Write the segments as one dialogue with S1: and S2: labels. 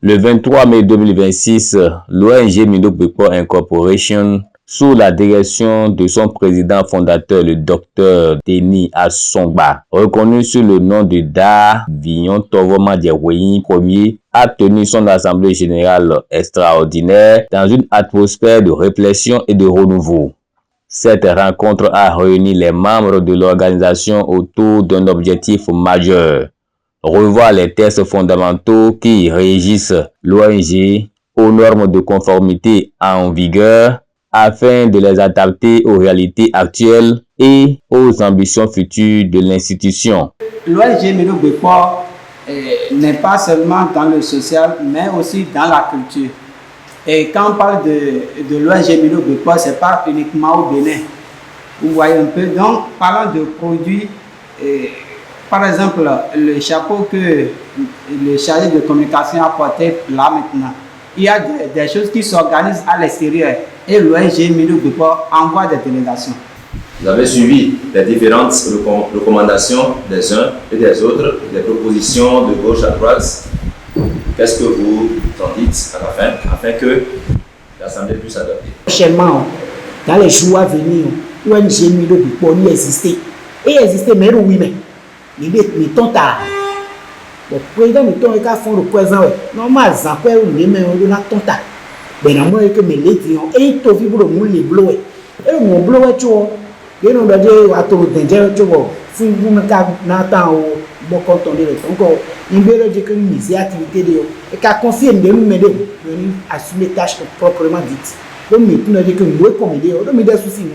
S1: Le 23 mai 2026, l'ONG Mindo-Bekpo Incorporation, sous la direction de son président fondateur, le Dr Denis Assongba, reconnu sous le nom de Da Vignon Toroma Djeweyin Ier, a tenu son assemblée générale extraordinaire dans une atmosphère de réflexion et de renouveau. Cette rencontre a réuni les membres de l'organisation autour d'un objectif majeur: revoir les textes fondamentaux qui régissent l'ONG aux normes de conformité en vigueur afin de les adapter aux réalités actuelles et aux ambitions futures de l'institution.
S2: L'ONG Mindo-Bekpo n'est pas seulement dans le social, mais aussi dans la culture. Et quand on parle de l'ONG Mindo-Bekpo, ce n'est pas uniquement au Bénin. Vous voyez un peu. Donc, parlant de produits, par exemple, le chapeau que le chargé de communication a porté là maintenant, il y a des choses qui s'organisent à l'extérieur et l'ONG Mindo-Bekpo envoie des délégations.
S3: Vous avez suivi les différentes recommandations des uns et des autres, des propositions de gauche à droite. Qu'est-ce que vous en dites à la fin, afin que l'Assemblée puisse adopter?
S4: Prochainement, dans les jours à venir, l'ONG Mindo-Bekpo n'y existait. Et existait, mais oui, mais il est temps tard. Le président de ton état font le présent. Normalement, ça peut être le temps tard. Mais normalement, que mes lettres ont été vivre pour le monde les blocs. Et mon bloc, tu vois, il y a un peu à tout danger, tu vois. Si vous me n'attendez bon quand on est encore, il y a des activités de et qu'à confier de nous m'aider, de nous assumer les tâches proprement dites. Donc, maintenant, je dis que nous comme aider, on a des soucis,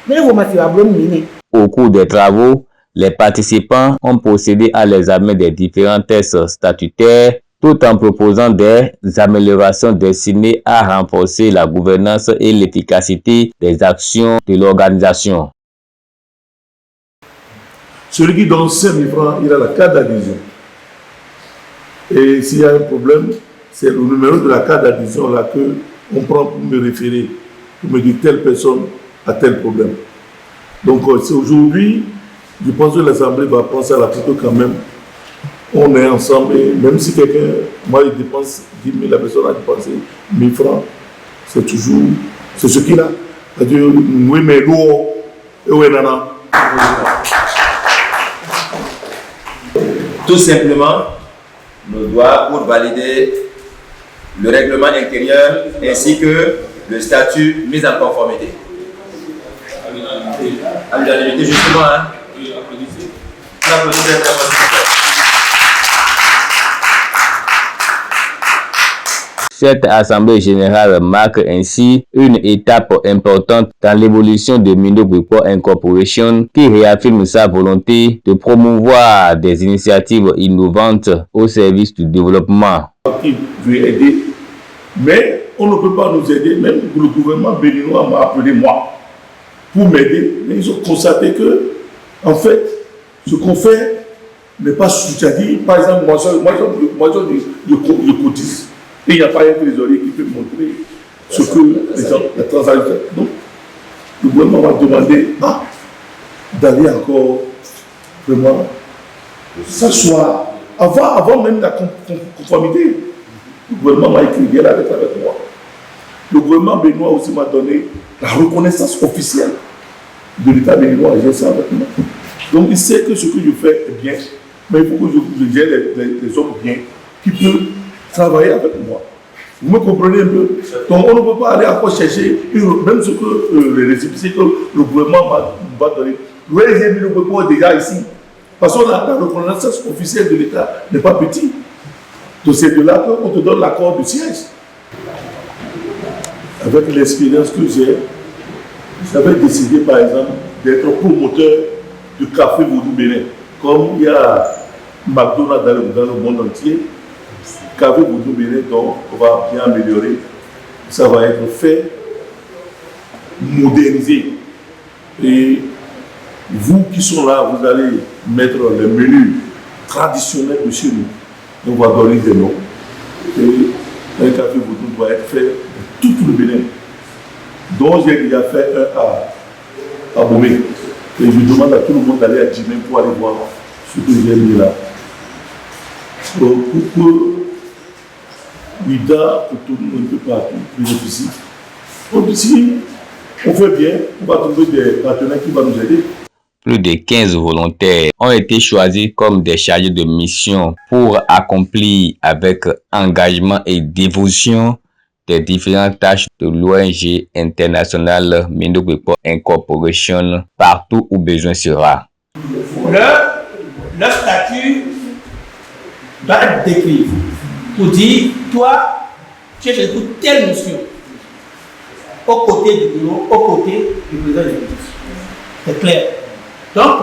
S4: mais vous m'avez abandonné.
S1: Au cours des travaux, les participants ont procédé à l'examen des différents textes statutaires tout en proposant des améliorations destinées à renforcer la gouvernance et l'efficacité des actions de l'organisation.
S5: Celui qui donne 5 000 francs, il a la carte d'adhésion. Et s'il y a un problème, c'est le numéro de la carte d'adhésion là qu'on prend pour me référer, pour me dire telle personne a tel problème. Donc c'est aujourd'hui, je pense que l'Assemblée va penser à la photo quand même. On est ensemble et même si quelqu'un, moi il dépense 10 000, la personne a dépensé 1 000 francs, c'est toujours, c'est ce qu'il a. C'est-à-dire, oui mais l'eau, et oui nana.
S3: Tout simplement, nous doit pour valider le règlement intérieur ainsi que le statut mis en conformité. À l'unanimité, justement, hein?
S1: Cette assemblée générale marque ainsi une étape importante dans l'évolution de Mindo-Bekpo Incorporation qui réaffirme sa volonté de promouvoir des initiatives innovantes au service du développement.
S5: Qui veut aider, mais on ne peut pas nous aider, même le gouvernement béninois m'a appelé moi pour m'aider, mais ils ont constaté que, en fait, ce qu'on fait n'est pas suffisant. Par exemple, moi je cotise. Et il n'y a pas un trésorier qui peut montrer ce que les gens, la transaction. Donc, le gouvernement m'a demandé d'aller encore vraiment s'asseoir. Avant même la conformité, le gouvernement m'a écrit hier avec moi. Le gouvernement béninois aussi m'a donné la reconnaissance officielle de l'État béninois. J'ai ça avec moi. Donc il sait que ce que je fais est bien, mais il faut que je gère les hommes bien qui peuvent travailler avec moi. Vous me comprenez un peu? Donc on ne peut pas aller encore chercher, même ce que les récépissés que le gouvernement m'a donné. Le Mindo-Bekpo est déjà ici. Parce que la reconnaissance officielle de l'État n'est pas petite. Donc c'est de là qu'on te donne l'accord de siège. Avec l'expérience que j'ai, j'avais décidé par exemple d'être promoteur de café Vodou Bénin. Comme il y a McDonald's dans le monde entier, café Vodou Bénin, donc on va bien améliorer. Ça va être fait, modernisé. Et vous qui sont là, vous allez mettre le menu traditionnel de chez nous. On va donner des noms. Et un café Vodou doit être fait de tout le Bénin. Donc j'ai déjà fait un à Bomé. Et je demande à tout le monde d'aller à Djimé pour aller voir ce que j'ai mis là. Donc, pour que l'IDA, pour tout le monde, un peu partout, bénéficie. Donc ici, on fait bien, on va trouver des partenaires qui vont nous aider.
S1: Plus de 15 volontaires ont été choisis comme des chargés de mission pour accomplir avec engagement et dévotion des différentes tâches de l'ONG internationale Mindo Bekpo Incorporation partout où besoin sera.
S2: Leur statut doit être décrit pour dire, toi, tu es chez telle mission, aux côtés du bureau, aux côtés du président exécutif. C'est clair. Donc,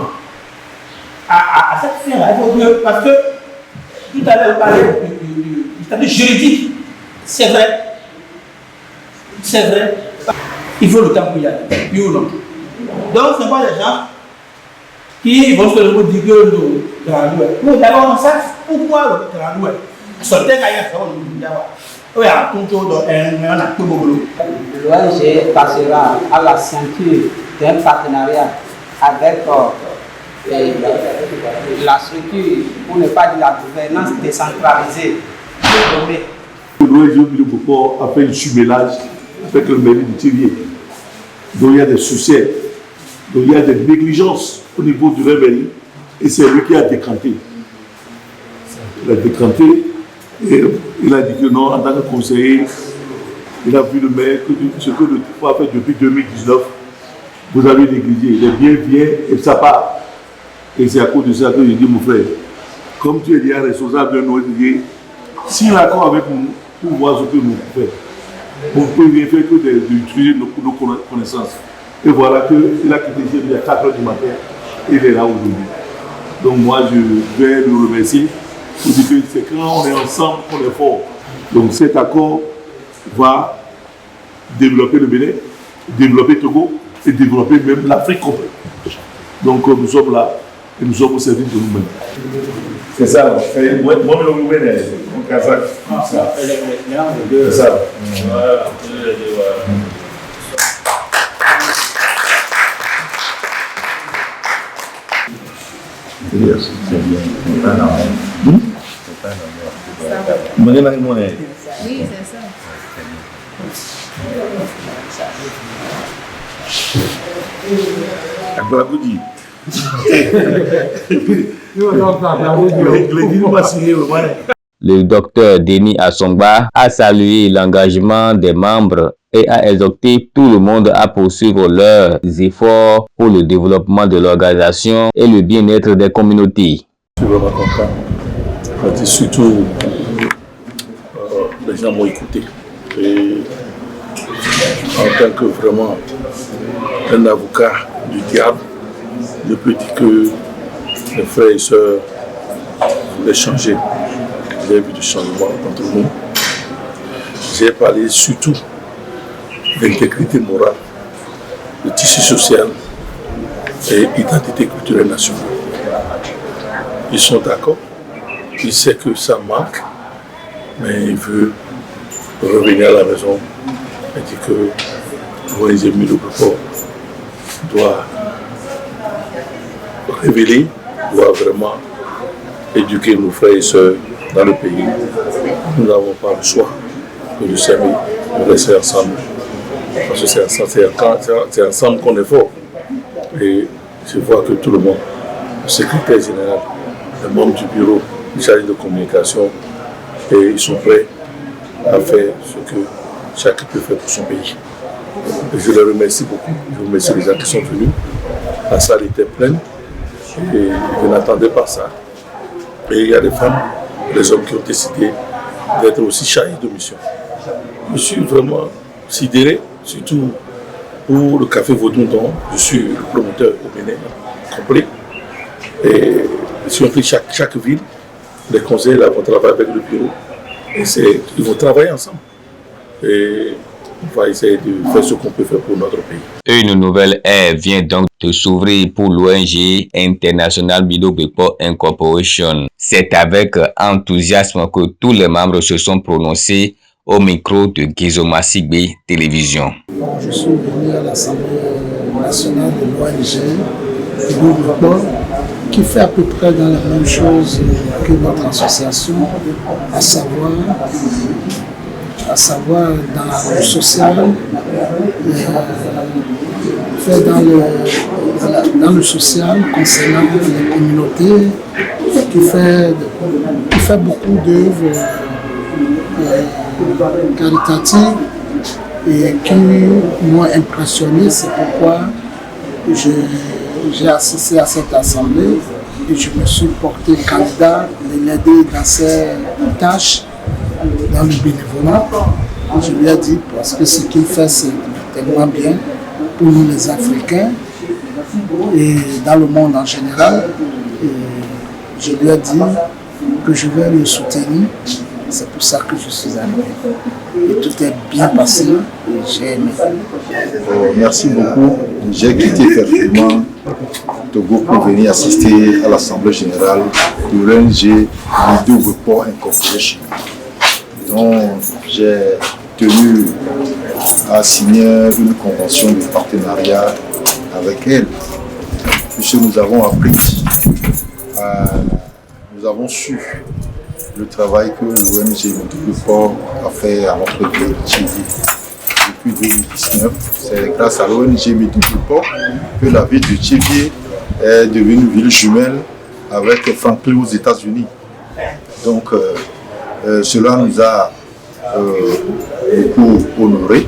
S2: à cette fin-là, il faut que, parce que tout à l'heure, on parlait du statut juridique, c'est vrai. C'est vrai. Il faut le temps pour y aller, oui ou non. Donc, ce n'est pas des gens qui vont se le dire que nous, nous d'abord, on sait pourquoi le grand loup. Sortez quand il y a fait, on nous dit oui, à tout tour, on a tout beau.
S6: L'ONG passera à la ceinture d'un partenariat avec la structure, pour ne pas dire la gouvernance décentralisée.
S5: L'ONG Mindo Bekpo a fait un jumelage avec le mairie de Thirier. Donc il y a des soucis, donc il y a des négligences au niveau du mairie et c'est lui qui a décanté. Il a décanté et il a dit que non, en tant que conseiller, il a vu le maire que ce que le TIFO a fait depuis 2019, vous avez négligé. Les biens viennent et ça part. Et c'est à cause de ça que je dis, mon frère, comme tu es déjà responsable de nos ONG, s'il est d'accord avec nous, pour voir ce que nous faisons. On ne peut rien faire que d'utiliser nos connaissances. Et voilà qu'il a quitté il y a 4 h du matin et il est là aujourd'hui. Donc moi, je vais le remercier pour dire que c'est quand on est ensemble qu'on est fort. Donc cet accord va développer le Bénin, développer Togo et développer même l'Afrique complète. Donc nous sommes là et nous sommes au service de nous-mêmes.
S3: C'est ça, moi, le Bénin, mon Kazakh. C'est ça. Voilà.
S7: Oui, c'est ça.
S1: Le docteur Denis Assongba a salué l'engagement des membres et a exhorté tout le monde à poursuivre leurs efforts pour le développement de l'organisation et le bien-être des communautés.
S5: Je suis vraiment content. Et surtout, les gens m'ont écouté. Et en tant que vraiment un avocat du diable, je peux dire que les frères et sœurs voulaient changer. J'ai vu du changement entre nous. J'ai parlé surtout d'intégrité morale, de tissu social et identité culturelle nationale. Ils sont d'accord, ils savent que ça manque, mais ils veulent revenir à la maison et dire que l'ONG Mindo Bekpo doit révéler, doit vraiment éduquer nos frères et sœurs dans le pays. Nous n'avons pas le choix que de s'aimer, de rester ensemble. Parce que c'est ensemble qu'on est fort. Et je vois que tout le monde, le secrétaire général, les membres du bureau, les chargés de communication, et ils sont prêts à faire ce que chacun peut faire pour son pays. Et je les remercie beaucoup. Je remercie les gens qui sont venus. La salle était pleine et je n'attendais pas ça. Et il y a des femmes, des hommes qui ont décidé d'être aussi chargés de mission. Je suis vraiment sidéré, surtout pour le café Vaudon. Je suis le promoteur au Bénin complet. Et si on fait chaque ville, les conseils là vont travailler avec le bureau. Et ils vont travailler ensemble. Et on va essayer de faire ce qu'on peut faire pour notre pays.
S1: Une nouvelle ère vient donc de s'ouvrir pour l'ONG International Mindo Bekpo Incorporation. C'est avec enthousiasme que tous les membres se sont prononcés au micro de Gizoma Sigbe Télévision.
S4: Je suis venu à l'Assemblée nationale de l'ONG Mindo Bekpo qui fait à peu près dans la même chose que notre association, à savoir
S8: à savoir dans le social, fait dans le social concernant les communautés, qui fait beaucoup d'œuvres caritatives et qui m'ont impressionné. C'est pourquoi j'ai assisté à cette assemblée et je me suis porté candidat de l'aider dans ses tâches dans le bénévolat. Je lui ai dit, parce que ce qu'il fait, c'est tellement bien pour nous les Africains et dans le monde en général. Et je lui ai dit que je vais le soutenir. C'est pour ça que je suis arrivé. Et tout est bien passé et j'ai aimé.
S9: Merci beaucoup. J'ai quitté effectivement Togo pour venir assister à l'Assemblée générale de l'ONG Mido Report Incorporation. Donc j'ai tenu à signer une convention de partenariat avec elle, puisque nous avons appris, nous avons su le travail que l'ONG Mido Report a fait à notre pays Tchidi depuis 2019. C'est grâce à l'ONG Mido Report que la ville de Tchidi est devenue une ville jumelle avec Franklin aux États-Unis. Donc cela nous a beaucoup honoré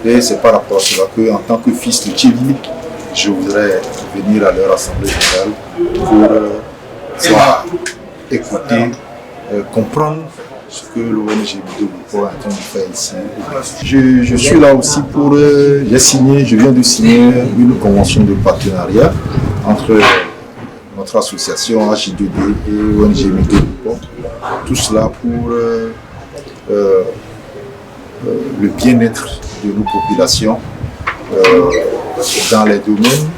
S9: et c'est par rapport à cela que, en tant que fils de Tchidi, je voudrais venir à leur assemblée générale pour écouter, comprendre ce que l'ONG Mido Report est en train de faire ici. Je suis là aussi pour, je viens de signer une convention de partenariat entre notre association H2D et ONG Mido Report. Tout cela pour le bien-être de nos populations dans les domaines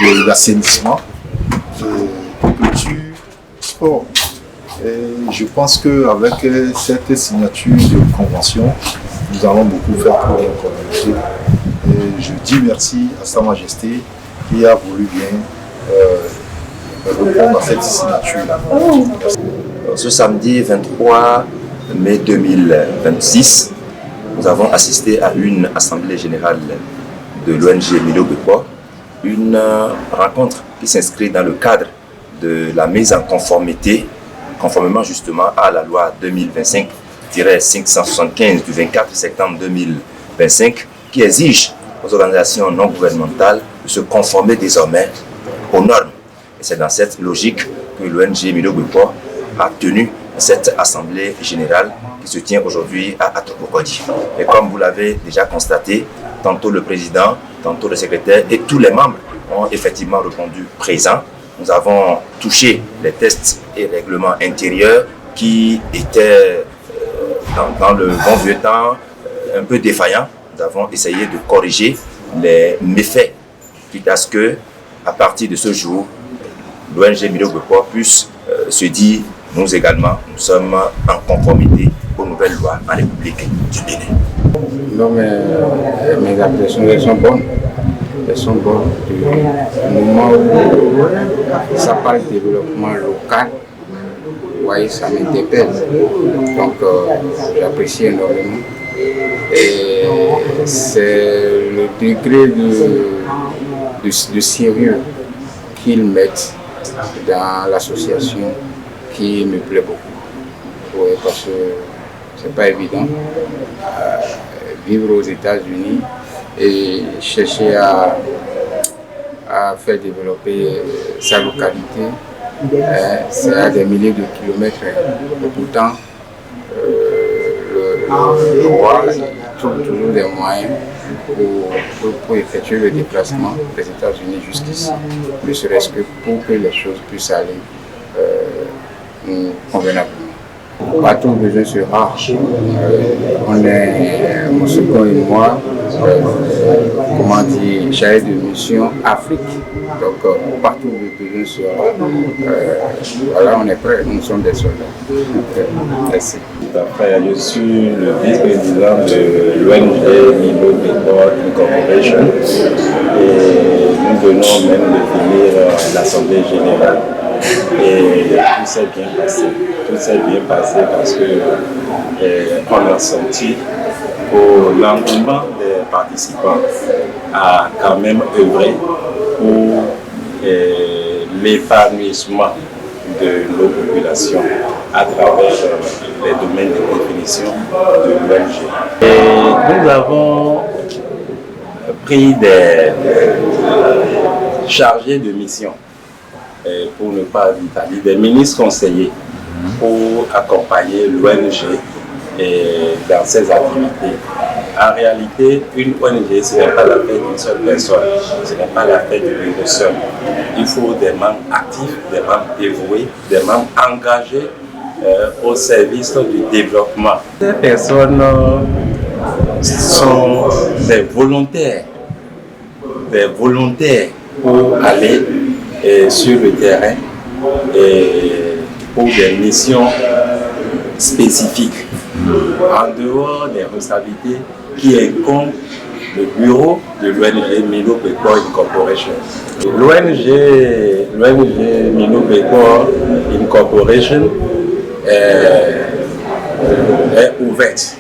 S9: de l'assainissement, de culture, sport. Et je pense qu'avec cette signature de convention, nous allons beaucoup faire pour la communauté. Et je dis merci à Sa Majesté qui a voulu bien répondre à cette signature.
S3: Ce samedi 23 mai 2026, nous avons assisté à une assemblée générale de l'ONG Mido Report, une rencontre qui s'inscrit dans le cadre de la mise en conformité, conformément justement à la loi 2025-575 du 24 septembre 2025, qui exige aux organisations non gouvernementales de se conformer désormais aux normes. Et c'est dans cette logique que l'ONG Mido Report a tenu cette assemblée générale qui se tient aujourd'hui à Atobokodi. Et comme vous l'avez déjà constaté, tantôt le président, tantôt le secrétaire et tous les membres ont effectivement répondu présents. Nous avons touché les tests et règlements intérieurs qui étaient dans le bon vieux temps un peu défaillants. Nous avons essayé de corriger les méfaits, quitte à ce que, à partir de ce jour, l'ONG Mido Report puisse se dire, nous également, nous sommes en conformité aux nouvelles lois en République du Bénin.
S10: Non, mais mes impressions, elles sont bonnes. Elles sont bonnes. Du moment où ça parle de développement local, vous voyez, ça m'interpelle. Donc, j'apprécie énormément. Et c'est le degré de sérieux qu'ils mettent dans l'association qui me plaît beaucoup. Ouais, parce que c'est pas évident vivre aux États-Unis et chercher à faire développer sa localité. C'est à des milliers de kilomètres. Et pourtant, le roi trouve toujours des moyens pour effectuer le déplacement des États-Unis jusqu'ici, ne serait-ce que pour que les choses puissent aller convenablement. Partout où besoin sera, on est, mon second et moi, comment dire, chargé de mission Afrique. Donc partout où besoin sera, voilà, on est prêts, nous sommes des soldats. Merci.
S11: Je suis le vice-président de l'ONG Mido Report Incorporation et nous venons même de finir l'Assemblée générale. Et tout s'est bien passé. Tout s'est bien passé parce que on a senti que l'engouement des participants a quand même œuvré pour l'épanouissement de nos populations à travers les domaines de définition de l'ONG. Et nous avons pris des chargés de mission, pour ne pas dire des ministres conseillers, pour accompagner l'ONG dans ses activités. En réalité, une ONG, ce n'est pas la fête d'une seule personne, ce n'est pas la fête d'une seule. Il faut des membres actifs, des membres dévoués, des membres engagés au service du développement. Ces personnes sont des volontaires pour aller sur le terrain et pour des missions spécifiques, en dehors des responsabilités qui incombent le bureau de l'ONG Milo Bekor Incorporation. L'ONG Milo Bekor Incorporation est ouverte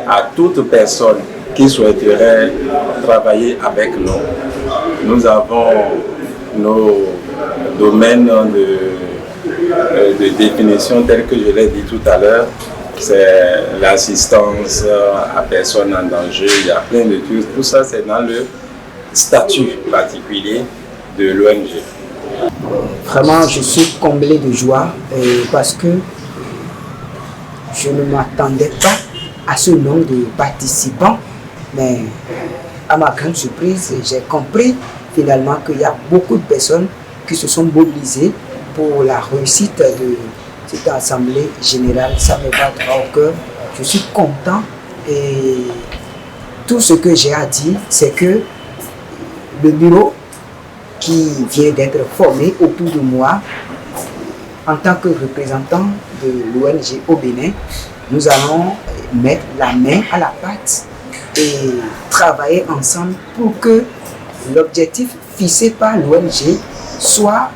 S11: à toute personne qui souhaiterait travailler avec nous. Nous avons nos domaines de définition tels que je l'ai dit tout à l'heure. C'est l'assistance à personnes en danger, il y a plein de trucs. Tout ça, c'est dans le statut particulier de l'ONG.
S4: Vraiment, je suis comblé de joie parce que je ne m'attendais pas à ce nombre de participants, mais à ma grande surprise, j'ai compris finalement qu'il y a beaucoup de personnes qui se sont mobilisées pour la réussite de cette assemblée générale. Ça me va droit au cœur. Je suis content et tout ce que j'ai à dire, c'est que le bureau qui vient d'être formé autour de moi, en tant que représentant de l'ONG au Bénin, nous allons mettre la main à la pâte et travailler ensemble pour que l'objectif fixé par l'ONG soit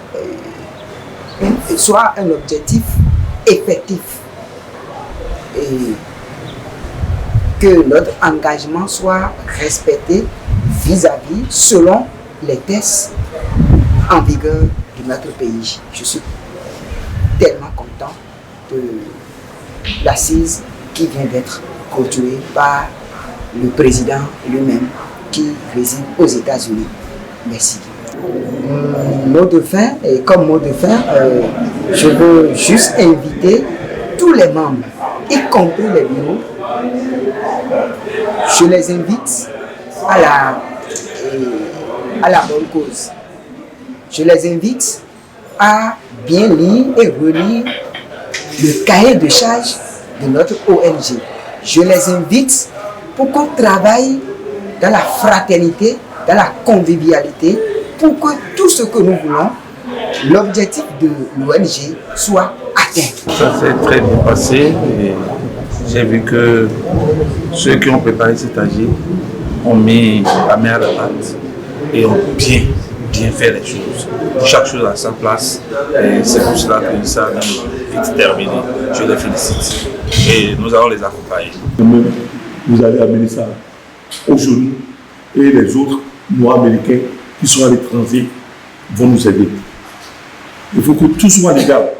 S4: un objectif effectif et que notre engagement soit respecté vis-à-vis selon les tests en vigueur de notre pays. Je suis tellement content de l'assise qui vient d'être clôturée par le président lui-même qui réside aux États-Unis. Merci. Mot de fin, et comme mot de fin, je veux juste inviter tous les membres, y compris les bureaux, je les invite à la bonne cause. Je les invite à bien lire et relire le cahier de charge de notre ONG. Je les invite pour qu'on travaille dans la fraternité, dans la convivialité, pour que tout ce que nous voulons, l'objectif de l'ONG soit atteint.
S10: Ça s'est très bien passé et j'ai vu que ceux qui ont préparé cet AG ont mis la main à la pâte et ont bien fait les choses. Chaque chose à sa place et c'est pour cela que ça est terminé. Je les félicite et nous allons les accompagner.
S5: Vous allez amener ça aujourd'hui et les autres Noirs américains qui sont à l'étranger vont nous aider. Il faut que tout soit légal.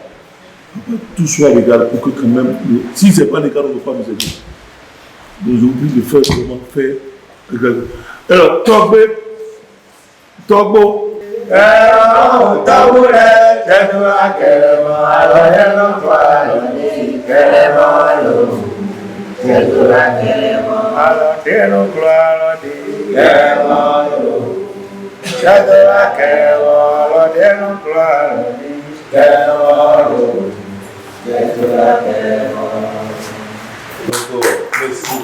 S5: Tout soit légal pour que quand même, si ce n'est pas légal, on ne peut pas nous aider. Donc j'ai oublié de faire vraiment faire. Alors, Togo.
S11: Merci.